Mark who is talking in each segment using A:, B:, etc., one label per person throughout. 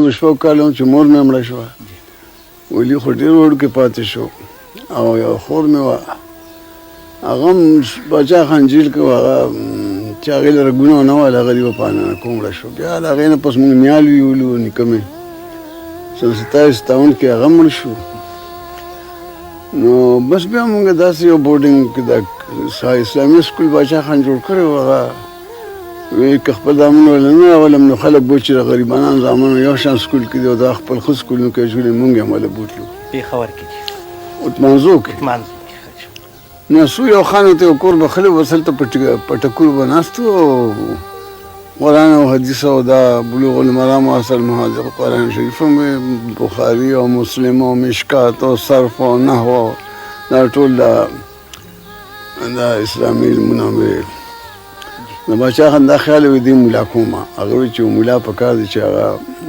A: شپږ کاله چې مور مې مړه شوه ولي خو ډېر وړوکی پاتې شو او یو خور مې وه هغه هم باچا خان جیل کې وه هغه چې هغې لره ګناه نه وه هغه دې وپالنه کو مړه شو بیا له هغې نه پس موږ نیال ویولو نیکه مې سل 27 کې هغه مړ شو نو بس بیا موږ داسې یو بورډینګ کې د اسلامي سکول باچا خان جوړ کړی و هغه وی که خپل زامن ولنه اولم نو خلک بوچې د غریبانان زامنو یو شان سکول کې دی او دا خپل ښه سکولونو کې جوړې مونږ یې هماله بوتلو
B: پېښور کې
A: اتمانزو کې نو څو یو خان ته یو کور بخلي اوس هلته په ټکور به ناست و قرآن او حدیث او دا بلوغ المرام او اصل محاذر قرآن شریف هم بخاري او مسلم او مشکات او صرف او نحو دا ټول دا اسلامي علمونه مې د باچا خان دا خیال وي دې ملا کومه هغه وایي چې ملا په کار دی چې هغه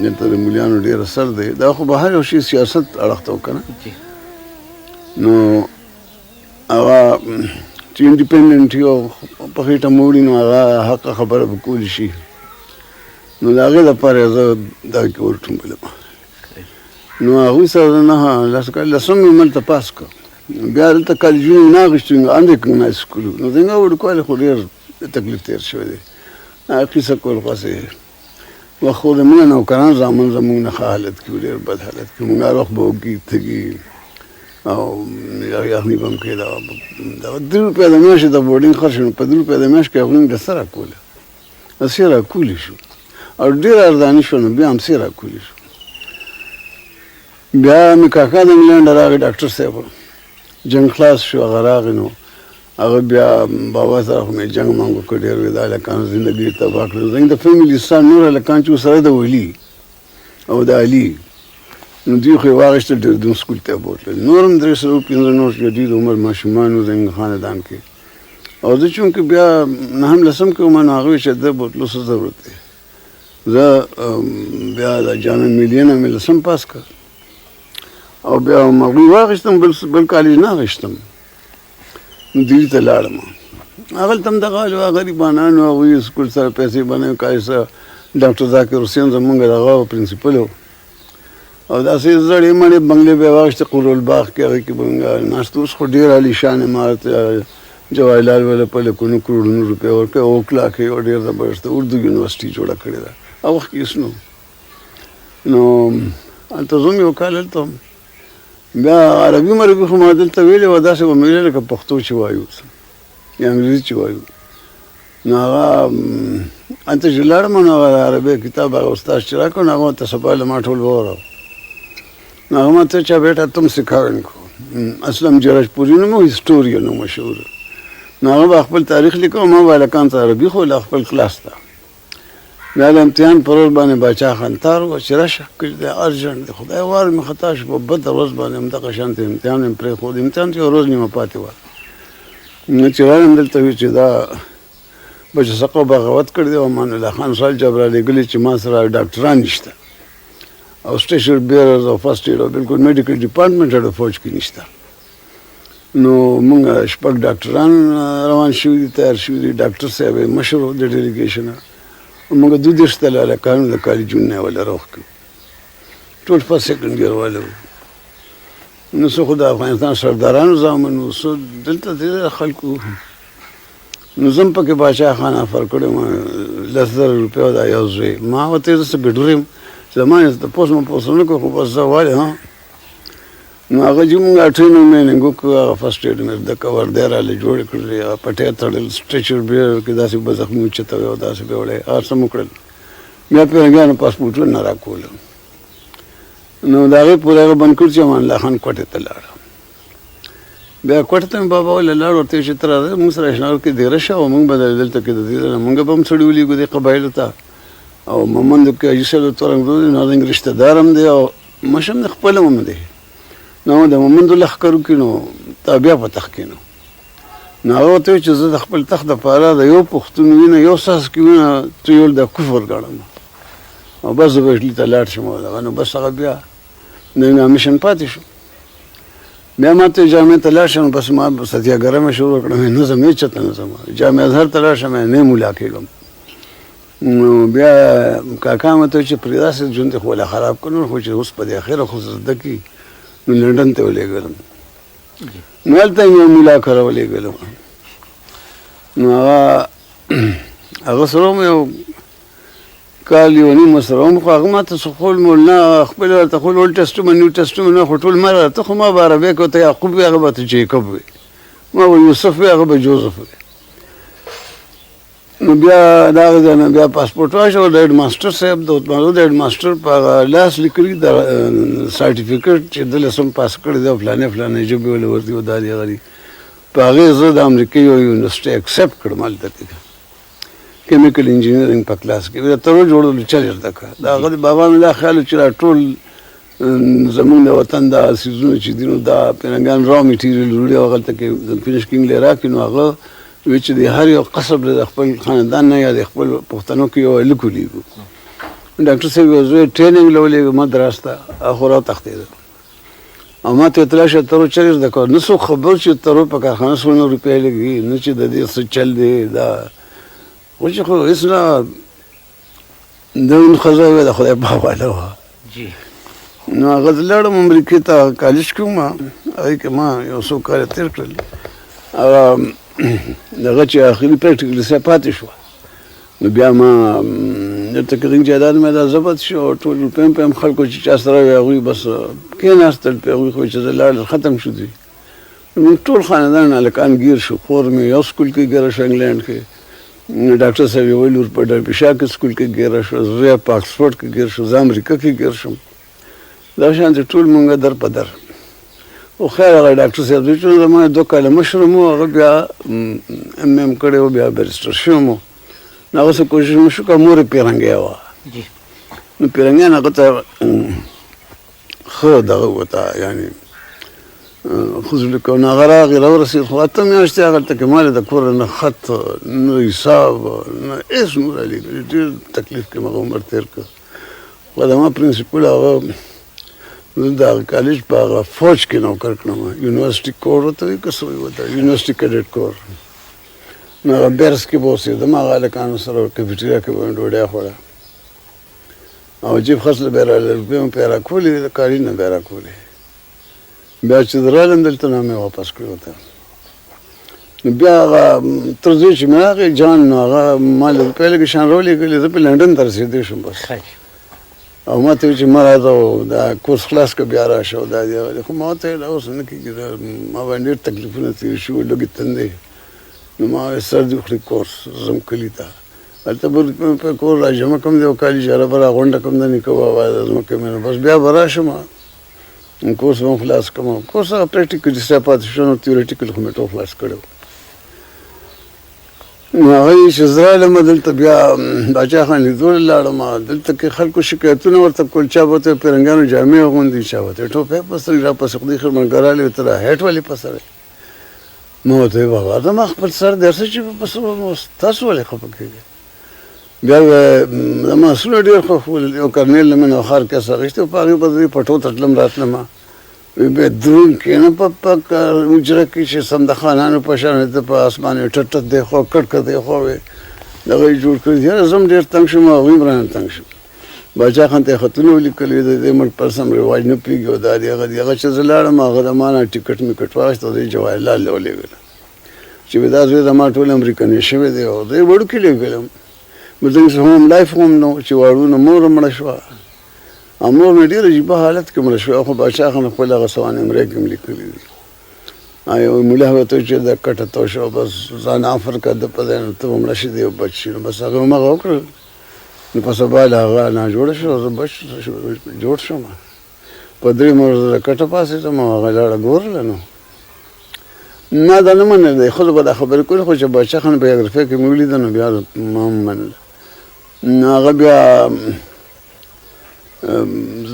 A: دلته د ملیانو ډېر اثر دی دا خو به هر یو شي سیاست اړخ ته وکړه نو هغه چې انډیپینډنټ یو په خېټه موړي نو هغه حق خبره به کولی شي نو د هغې لپاره زه دا کې ورټومبلم نو هغوی سره نه لسم مې ملته پاس کړ بیا دلته کالجونه نه اخېستو انریکګنایز کړو نو څنګه وړوکوالی خو ډېر تکلیف تیر شوی دی قیصه کول خواسې وخت خو د موږ نوکران زامن زموږ نه ښه حالت کې ډېر بد حالت کې موږ هر وخت به وږي تږي او یخني به هم کېده 3 روپۍ د میاشتې د بورډینګ خرڅ نو په 2 روپۍ د میاشت کې هغوی موږ څه راکوله څه راکولي شو او ډېر ارزاني شو نو بیا هم څه راکولي شو بیا مې کاکا د انګلینډ راغی ډاکټر صاحب جنګ خلاص شو هغه راغی نو هغه بیا بابا سره خو مې جنګ مانګ وکړ ډېر وې دا هلکانو زندګي یې تباه کړه زموږ د فیملي ستا نور هلکان چې ورسره د ولي او د علي نو دوی خو یې واخېستل ډېردون سکول ته یې بوتلل نور هم 315 نور جدید عمر ماشومان وو زموږ خاندان کې او زه چونکې بیا نهم لسم کې وم نو هغه وایي چې ده بوتلو څه ضرورت دی زه بیا د جامع ملیه نه مې لسم پاس کړ او بیا هغوی واخېستم بل کالج نه اخېستم دلی ته لاړم هغلته هم دغه حال وه غریبانانو هغوی سکول سره پیسې بنوي کاش سره ډاکټر ذاکر حسین زمونږ دغه پرنسپل و او داسې زړې مړې بنګلې به یې واخېستې قرالباغ کې هغې کې به موږ ناست اوس خو ډېر عالیشان عمارت جواهرلال والا په لکونو کروڑونو روپۍ ورکوي اوکلا کې یو ډېر زبردسته اردو یونیورسټي جوړه کړې ده هغه وخت کې هېڅ نو هلته زه هم یو کال هلته وم بیا عربي مربي خو ما دلته ویلې وه داسې به مې ویلې لکه پښتو چې وایو یا انګریزي چې وایو نو هغه هلته چې لاړم نو هغه عربي کتاب هغه استاد چې راکړ نو هغه ته سبا له ما ټول ووراو نو هغه ما ته چا بیٹا تم سکھاؤ ان کو اسلم جرجپوري نوم و هسټورین و مشهور نو هغه به خپل تاریخ لیکو ما به هلکان ته عربي خو له خپل کلاس ته بیا د امتحان پر ورځ باندې باچا خان تار و چې راشه دی ارجنټ دی خدای وار مې خطا شو په بده ورځ باندې همدغه شانته امتحان مې پرېښود امتحان چې یو ورځ نیمه پاتې وه نو چې راغلم دلته وي چې دا بچه سقو بغاوت کړی دی او امان الله خان صاحب جاب رالیږلي چې ما سره ډاکټران نشته او سټیشن بیررز او فرسټ ایډ او بلکل میډیکل ډپارټمنټ د فوج کې نشته نو موږ شپږ ډاکټران روان شوي دي تیار شوي دي ډاکټر صاحب یې مشر و د ډیلیګیشنه موږ 22 تله هلکانو د کالجونو نه یې وله روغ کړو ټول فرسټ سیکنډ اییر واله وو نو څه خو د افغانستان سردارانو زامن وو څه دلته ډېر خلکو نو زه هم پکې باچا خان افر کړی وم 10,000 روپۍ دا یو زوی ما ورته زه څه ګډور یم چې زما یې تپوس مه پوس نه کړو خو بس زه والې ها نو هغه چې مونږ اټرینو میننګ وکړو هغه فرسټ ایډ مې د کور دی راله جوړې کړلې هغه پټۍ تړل سټریچر بیر کې داسې به زخمي اوچته وی او داسې به وړی هر څه مو کړل بیا پیرنګیانو پاسپورټونه نه راکول نو د هغې پورې هغه بند کړ چې امان الله خان کوټې ته لاړ بیا کوټې ته مې بابا ویله لاړ ورته چې ته راځه مونږ سره اشنار کې دېره شه او مونږ به دلته کې د دې نه مونږ به هم سړي ولیږو دې قبایلو ته او محمد کې حاجي صاحب د تورنګ دی نو زموږ رشته دار هم دی او مشر مې خپل هم دی نو د محمد لښکرو کې نو تابع په تخت کې نو هغه ورته وایي چې زه د خپل تخت دپاره د یو پښتون وینه یو څاڅکي وینه تویول د کفر ګڼم او بس زه به اټلي ته لاړ شم او دغه نو بس هغه بیا د میشن پاتې شو بیا ما ته جامع ته لاړ شم بس ما ستیاګره مې شروع کړه نه زه مې چېرته نه ځم جامع اظهر ته لاړ شم نه مولا کېږم نو بیا کاکا مې ته چې پرې داسې ژوند خو لا خراب کړو خو چې اوس په دې اخره خو زده کي نو لندن ته ولېږلم نو هلته یې یو ملا کره ولېږلم نو هغه سره مې یو کال یو نیم سره وم خو هغه ما ته څه خول مولنا خپل ورته خول اولډ ټسټمنټ نیو ټسټمنټ خو ټول ما راته خو ما به عربیک ورته یعقوب وي هغه به ته جیکب وي ما به یوسف وي هغه به جوزف وي نو بیا دا هغه ځای نه بیا پاسپورټ واخیست د هیډ ماسټر صاحب د د هیډ ماسټر په هغه لاس لیکلي د سرټیفیکټ چې ده لسم پاس کړی دی فلانې فلانې ژبې ولې ورتي و دا دی هغه دي په هغې زه د امریکې یو یونیورسټۍ اکسپټ کړم هلته کې کیمیکل انجینرینګ په کلاس کې د ترو جوړولو چل زده کړه د هغه د بابا مې دا خیال و چې دا ټول زمونږ د وطن دا څیزونه چې دي نو دا پیرنګان را میټیریل وړي او هغلته کې فینشکینګ لی راکړي نو هغه وی چې د هر یو قصب د خپل خاندان نه یا د خپل پښتنو کې یو هلک ولیږو ډاکټر صاحب یو زه ټریننګ له ولېږه مدراس ته هغه را وتښتېدم او ما ته اطلاع شوه ترو چرې زده کوه نه څوک خبر چې ترو په کارخانه 100 روپۍ لګي نه چې د دې څه چل دی دا خو چې خو هېڅ نه د اون ښځه وې د خدای په حواله وه نو هغه زه لاړم امریکې ته کالج کې وم هغې کې ما یو څو کاله تېر کړل هغه دغه چې اخري پریکټیکل سه پاتې شوه نو بیا ما دلته کې جایداد مې دا ضبط شو ټول روپۍ په هم خلکو چې چا سره وي هغوی بس کېناستل پې هغوی خو چې زه لاړل ختم شو دوی موږ ټول خاندان هلکان ګیر شو خور مې یو سکول کې ګیره شو انګلینډ کې ډاکټر صاحب یې ویل په ډربشا کې سکول کې ګیره شو زه په آکسفورډ کې ګیر شو زه امریکا کې ګیر شم دا شانتې ټول مونږ در په در خو خیر هغه ډاکټر صاحب چې زما 2 کاله مشر وم هغه بیا ام ام کړی و بیا بیرسټر شوم نو هغه څه کوشش مې وشو که مور یې پیرنګی وه نو پیرنګیان هغه ته ښه دغه وته یعنې خزل کو نه غراغ راورسید خو اته میاشتې هغلته کې ما د کور نه خط نه حساب نه هېڅ نور لیکلي ډېر تکلیف کې مغه عمر تېر کړ خو د ما پرنسپل هغه زه د هغه کالج په هغه فوج کې نوکر کړم یونیورسټي کور ورته وایي که څه وایي ورته یونیورسټي کیډټ کور نو هغه بیرس کې به اوسېدم هغه هلکانو سره کیفیټریا کې به مې ډوډۍ خوړه او جیب خرڅ له به یې راغله روپۍ مې پې راکولې د کالي نه به یې راکولې بیا چې زه رالم دلته نو مې واپس کړی ورته نو بیا هغه تر دې چې مې راغی جان نو هغه ما له روپۍ لږې شان راولېږلې زه په لنډن ته رسېدی شم بس او ما ته وایي چې مه راځه دا کورس خلاص که بیا راشه او دا دي هغه دي خو ما ورته ویل اوس نه کېږي ما باندې ډېر تکلیفونه تېر شوي لږې تندی نو ما وایي سر دې وخوري کورس ځم کلي ته هلته به روپۍ په کور را جمع کړم د یو کالي جاره به را غونډه کړم د نیکه بابا د ځمکې مې نو بس بیا به راشم کورس به هم خلاص کړم کورس هغه پریکټیکل چې ستا پاتې شو نو تیوریټیکل خو مې ټول خلاص کړی و نو هغه یې چې زه رالم دلته بیا باچا خان لیدو لاړم دلته کې خلکو شکایتونه ورته کول چا به ورته پیرنګانو جامې اغوندي چا ورته ټوپۍ په سر را پسې خدای خیر ملګرالې ورته را هیټ ولې په سر ما ورته ویل بابا زما خپل سر دی څه چې په سر تاسو ولې خفه کېږئ بیا زما اسونه ډېر خوښول یو کرنیل نه مې نوخار کیس اخیستی و په هغې به زه پټو ته تلم راتلم وی به دروند کېنه په حجره کې چې سم د خانانو په شان ته په اسمان یې ټټ ټټ دی خوا کټ کټ دی خوا وی دغه یې جوړ کړي یاره زه هم ډېر تنګ شوم هغوی هم رانه تنګ شو باچا خان ته یې خطونه ولیکلي د دې ملک پر سم رواج نه پوهېږي او دا دی هغه دی هغه چې زه لاړم هغه د ما نه ټکټ میکټ واخېست او زه یې جواهرلال له ولېږله چې دا زوی زما ټول امریکنۍ شوی دی او زه یې وړوکي لېږلم زموږ هوم لایف هم نو چې واړونه مور مړه شوه او مور مې ډېر عجیبه حالت کې مړه شوه خو باچا خان خپل هغه سوانمرۍ کې هم لیکلي دي یو ملا ورته چې دا کټه تو شو بس ځان آفر کړه د په ځای نو ته به مړه شې دی او بچ شي نو بس هغه هماغه وکړل نو په سبا له هغه ناجوړه شو زه بچ جوړ شوم په 3 ورځو د کټه پاسېدم او هغه لاړه ګورله نو نه دا نه منل دی ښځو به دا خبرې کولې خو چې باچا خان بایوګرافۍ کې مې ولیده نو بیا ما هم منله نو هغه بیا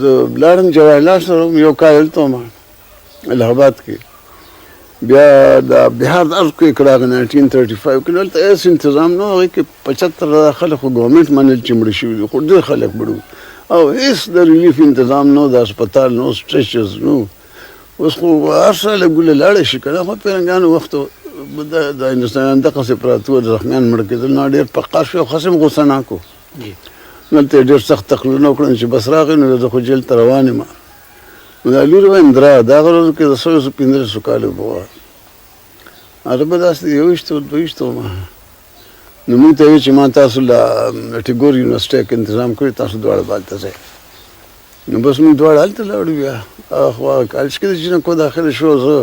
A: زه لاړم جواهرلال سره یو کال هلته وم الہ آباد کې بیا د بهار د ارثکویک راغی 1935 کې نو هلته هېڅ انتظام نه و هغې کې 75,000 خلک خو ګورمنټ منل چې مړه شوي دي خو ډېر خلک مړه وو او هېڅ د ریلیف انتظام نه و د هسپتال نه و سټریچرز نه و اوس خو هر څه له ګوله لاړه شي که نه خو پیرنګانو وخت د هندوستانیان دقسې پراته وو د زخمیان مړه کېدل نو ډېر په قهر شو او خاص هم غوسه ناک و دلته ډېر سخت تقریرونه وکړل چې بس راغی نو زه خو جیل ته روان یم. نو دا لور وایم درا دغه ورځو کې د 1500 کاله به وه. هغه به داسې 21 وم. نو موږ ته وایي چې ما تاسو له ټیګور یونیورسټۍ کې انتظام کړی، تاسو دواړه به هلته ځئ. نو بس موږ دواړه هلته لاړو. بیا هغه کالج کې د جینکو داخله شو. زه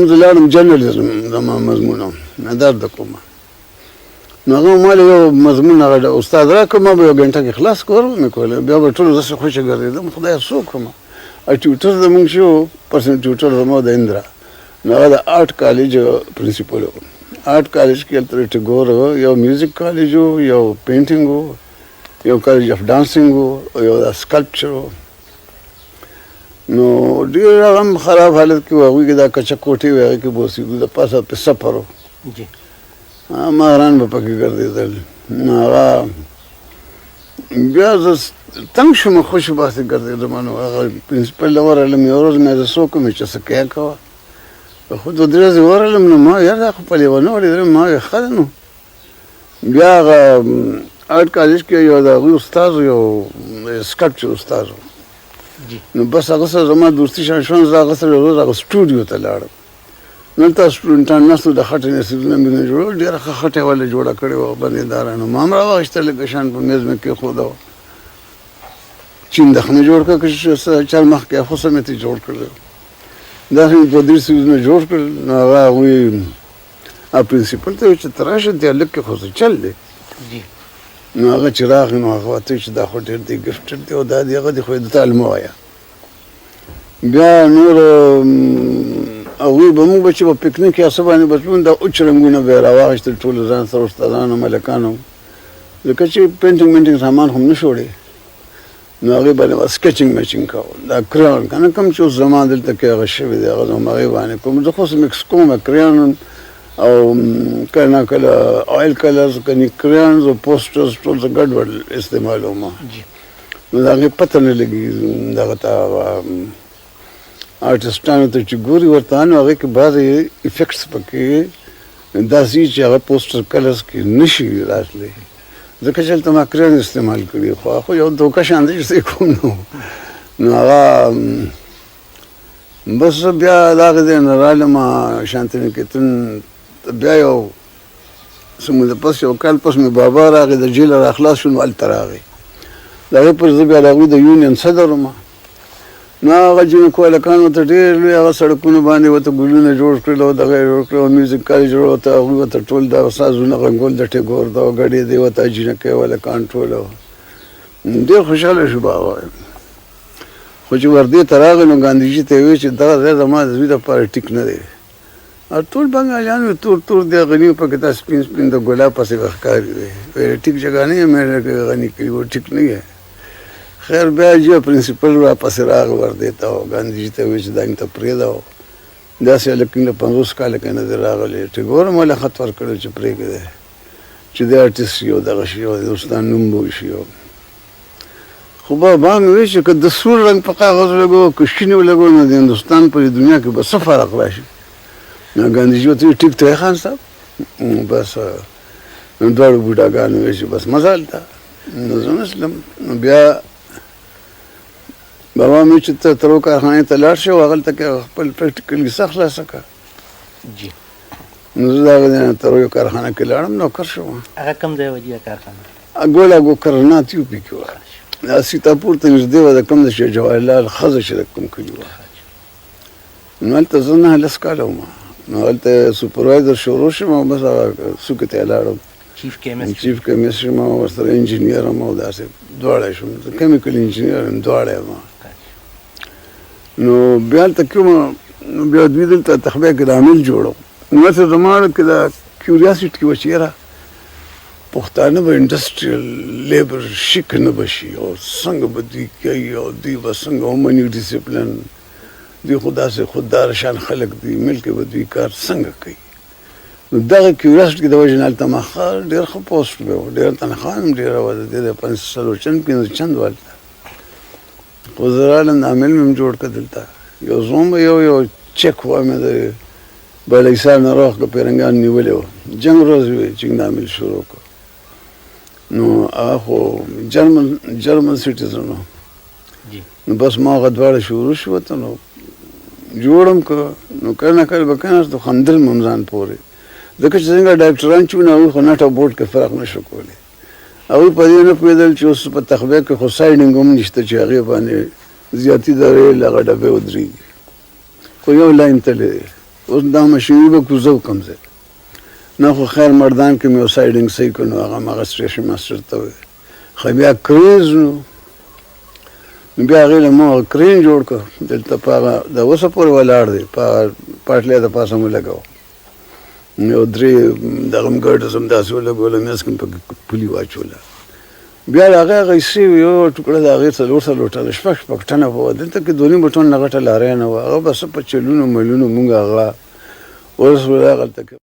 A: زه لاړم جرنالیزم زما مضمون و، دا زده کومه. نو هغه ما له یو مضمون هغه استاد راکړ، ما به یو ګنټه کې خلاص کور مې کولی. بیا به ټول داسې خوشې ګرځېدم، خدایه څوک وم. ټیوټر زموږ چې و پرسنل ټیوټر زما د اندرا، نو هغه د آرټ کالج پرنسپل و. آرټ کالج کې هلته ټیګور و، یو میوزیک کالج و، یو پینټینګ و، یو کالج اف ډانسینګ و، یو د سکلپچر و. نو ډېر هغه هم خراب حالت کې و. هغوی کې دا کچه کوټې وې، هغې کې به اوسېدو. د پاسه پې سفر و، ماران به پکې ګرځېدل. نو هغه بیا زه تنګ شوم، خوشې باسې ګرځېدم. نو هغه پرنسپل له ورغلم، یو ورځ مې زه څوک وم چې څه کوې کوه. خو 2-3 ورځې ورغلم، نو ما یار دا خو په لیونو ولیدلم. ما ویل ښه ده. نو بیا هغه آرټ کالج کې یو د هغوی استاد و، یو سکلپچر استاد و. نو بس هغه سره زما دوستي شان شوه. زه هغه سره یو ورځ هغه سټوډیو ته لاړم. دلته سټوډنټان ناست وو، د خټې نه سیزونه مې جوړول. ډېره ښه خټه یې ولې جوړه کړې وه بندېدارانو. ما هم راواخېسته لږ شان په میز مې کېښوده وه. چیندخ مې جوړ کړه، که چارمغز کیخوسه مې ترې جوړ کړی و. داسې مې 2-3 سیزونه جوړ کړل. نو هغه هغوی پرنسپل ته وایي چې ته راشه، دی لږ کېښوسه چل دی. نو هغه چې راغی نو هغه ورته وایي چې دا خو ډېر دی ګفټډ دی او دا دی هغه دی، خو یې د تا مه وایه. بیا نور هغوی به موږ به چې په پکنیک یا څه باندې به تلو، دا اوچ رنګونه به یې راواخېستل ټولو ځان سره، استادانو ملکانو. ځکه چې پینټینګ مینټینګ سامان خو هم نه شوړې. نو هغې باندې به سکیچنګ میچنګ کوو. دا کریان که نه کوم چې اوس زما دلته کې هغه شوي دی، هغه زما هغې باندې کوم. زه خو اوس مکس کوم کریان او کله نه کله آیل کلرز، کني کریانز او پوسټرز ټول زه ګډوډ استعمالوم. نو د هغې پته نه لګي دغه ته آرټسټانو ته چې ګوري ورته، نو هغې کې بعضې افیکټس پکې داسې چې هغه پوسټر کلرز کې نه شي راتلی، ځکه چې هلته ما کریان استعمال کړي. خو یو دوکه شان دی چې څه کوم نو هغه بس بیا د هغې ځای نه رالم شانتنیکیتن. بیا یو څه موده پس، یو کال پس مې بابا راغی، د جیله را خلاص شو. نو هلته راغی. د هغې پر زه بیا د هغوی د یونین صدر وم. نو هغه جینکو هلکان ورته ډېر لوی هغه سړکونو باندې ورته ګلونه جوړ کړل او دغه یې جوړ کړل او میوزیک کالج جوړ ورته هغوی ورته ټول دا سازونه غږول د ټیګور دا ګډې دی ورته جینکۍ هلکان ټول. ډېر خوشحاله شو بابا. خو چې وردې ته راغی نو ګاندهیجي ته یې وویل چې دغه ځای زما د زوی دپاره ټیک نه دی. ټول بنګالیان وي تور تور دی، غني پکې دا سپین سپین د ګلاب پسې به ښکاري دی. ویل ټیک جګه نه یې مې غني کړي و، ټیک نه یې. خیر بیا جو پرنسپل راپسې راغی وردې ته او ګاندهیجي ته یې وویل چې دا مې ته پرېږده و. داسې هلک د 50 کاله کې نه دی راغلی. ټیګور هم ولې خط ورکړی چې پرېږدی چې دی آرټسټ شي او دغه شي او د استاد نوم به وشي. خو بابا مې وویل چې که د سور رنګ په کاغذ ولګو که شین ولګو نو د هندوستان په دنیا کې به څه فرق راشي. نو ګاندهیجي ورته وویل ټیک دی خان صاحب. بس دواړو بوډاګانو وویل چې بس مزه هلته. نو زه نسلم. نو بیا بابا مې چې ته ترو کارخانې ته لاړ شې او هغلته کې خپل پریکټیکل کیسه خلاصه کړه. نو زه د هغه ځای نه ترو یو کارخانه کې لاړم، نوکر شوم.
B: هغه کوم ځای وه جي کارخانه؟
A: ګولاګو کرنات یوپي کې وه. دا سیتاپور ته نږدې وه، د کوم د شیخ جواهرلال ښځه چې د کوم کلي وه. نو هلته زه 9 کاله وم. نو هلته سوپروایزر شروع شوم او بس هغه څوکې ته یې لاړم. چیف کیمیسټ شوم او ورسره انجینیر هم او داسې دواړه شوم. کیمیکل انجینیر هم دواړه یم. نو بیا هلته کې وم. نو بیا دوی دلته تخبیه کې د عامل جوړو. نو هسې زما کې دا کیوریاسټي وه چې یاره پښتانه به انډسټریل لیبر شیک نه به شي او څنګه به دوی کوي او دوی به څنګه ومني ډیسپلن. دوی خو داسې خودداره شان خلک دي، ملک به دوی کار څنګه کوي. نو دغه کیوریاسټي د وجې نه هلته ما ډېر ښه پوسټ به و، ډېره تنخوا هم ډېره وه، د دې د 550 وه هلته. خو زه رالم د عامل مې هم جوړ کړه دلته. یو زوم به یو چک وه مې د بالاحصار نه راوښکه، پیرنګان نیولې وه. جنګ ورځ وې چې د عامل شروع کړه. نو هغه خو جرمن سټیزن و. نو بس ما هغه دواړه شروع شوه ته نو جوړم که نو کله نه کله به کېناستو خندل مې هم ځان پورې ځکه چې څنګه ډاکټران چې وو نو هغوی خو نټ او بوټ کې فرق نه شو کولی. هغوی په دې نه پوهېدل چې اوس په تخبیه کې خو سایډینګ هم نشته چې هغې باندې زیاتي د ریل هغه ډبې ودرېږي خو یو لاین تللی دی. اوس دا مشیني به کوزه وکړم زه نه خو خیر مردان کې مې یو سایډینګ صحیح کړو نو هغه هماغه سټیشن ماسټر ته وویل خو بیا کریز نو بیا هغې له ما کرین جوړ کړ دلته په هغه د اوسه پورې ولاړ دی په هغه پاټلۍ د پاسه مو لګاو یو درې دغه م ګرډس هم داسې ولګوله میز کې مې پکې پولي واچوله بیا د هغې غیسې یو ټوکړه د هغې څلور ټنه شپږ ټنه به وه دلته کې 2.5 ټن نه غټه لارۍ نه وه هغه به څه په چلونو ملونو مونږ هغه اوس هغلته